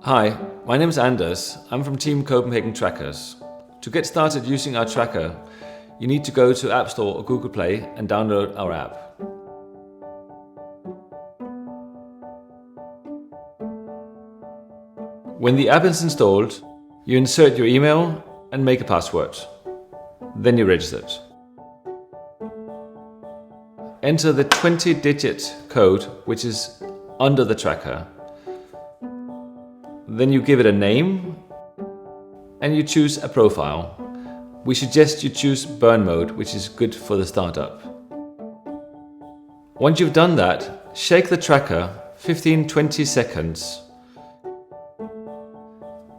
Hi, my name is Anders. I'm from Team Copenhagen Trackers. To get started using our tracker, you need to go to App Store or Google Play and download our app. When the app is installed, you insert your email and make a password. Then you register it. Enter the 20-digit code which is under the tracker. Then you give it a name and you choose a profile. We suggest you choose burn mode, which is good for the startup. Once you've done that, shake the tracker 15-20 seconds.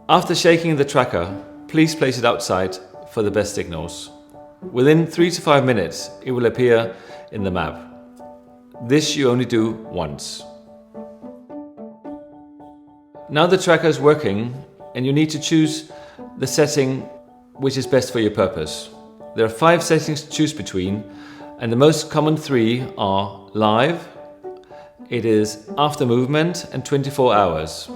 After shaking the tracker, please place it outside for the best signals. Within 3 to 5 minutes, it will appear in the map. This you only do once. Now the tracker is working and you need to choose the setting which is best for your purpose. There are 5 settings to choose between, and the most common 3 are live, it is after movement, and 24 hours.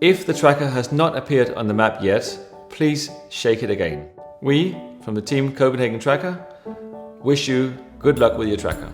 If the tracker has not appeared on the map yet, please shake it again. We, from the Team Copenhagen Tracker, wish you good luck with your tracker.